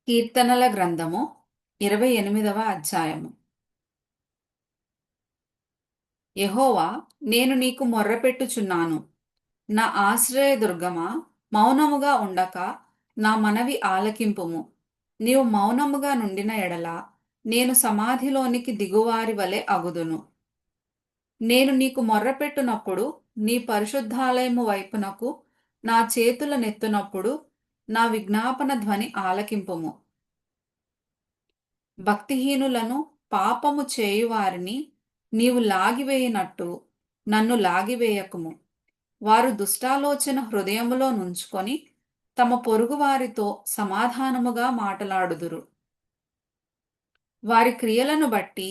కీర్తనల గ్రంథము 28వ అధ్యాయము. యెహోవా, నేను నీకు మొర్రపెట్టుచున్నాను. నా ఆశ్రయదుర్గమా, మౌనముగా ఉండక నా మనవి ఆలకింపుము. నీవు మౌనముగా నుండిన ఎడల నేను సమాధిలోనికి దిగువారి వలె అగుదును. నేను నీకు మొర్రపెట్టునప్పుడు నీ పరిశుద్ధాలయము వైపునకు నా చేతులనెత్తునప్పుడు నా విజ్ఞాపన ధ్వని ఆలకింపుము. భక్తిహీనులను, పాపము చేయువారిని నీవు లాగివేయునట్టు నన్ను లాగివేయకుము. వారు దుష్టాలోచన హృదయములో నుంచుకొని తమ పొరుగువారితో సమాధానముగా మాటలాడుదురు. వారి క్రియలను బట్టి,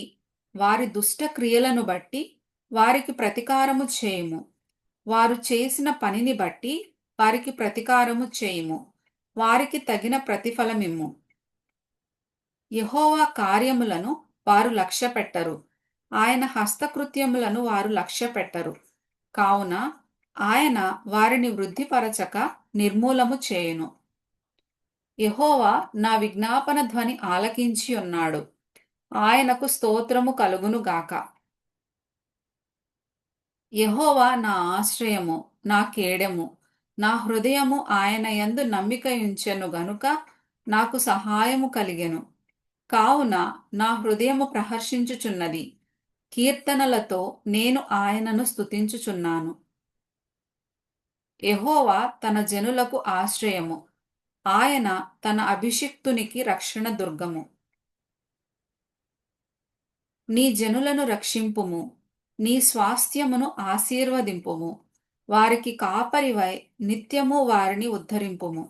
వారి దుష్ట క్రియలను బట్టి వారికి ప్రతీకారము చేయుము. వారు చేసిన పనిని బట్టి వారికి ప్రతీకారము చేయుము. వారికి తగిన ప్రతిఫలమిమ్ము. యెహోవా కార్యములను వారు లక్ష్యపెట్టరు, ఆయన హస్తకృత్యములను వారు లక్ష్యపెట్టరు. కావున ఆయన వారిని వృద్ధిపరచక నిర్మూలము చేయును. యెహోవా నా విజ్ఞాపన ధ్వని ఆలకించి ఉన్నాడు. ఆయనకు స్తోత్రము కలుగును గాక. యెహోవా నా ఆశ్రయము, నా కేడెము. నా హృదయము ఆయన యందు నమ్మికయుంచెను గనుక నాకు సహాయము కలిగెను. కావున నా హృదయము ప్రహర్షించుచున్నది. కీర్తనలతో నేను ఆయనను స్తుతించుచున్నాను. యెహోవా తన జనులకు ఆశ్రయము, ఆయన తన అభిషిక్తునికి రక్షణ దుర్గము. నీ జనులను రక్షింపుము, నీ స్వాస్థ్యమును ఆశీర్వదింపుము. వారికి కాపరివై నిత్యము వారిని ఉద్ధరింపుము.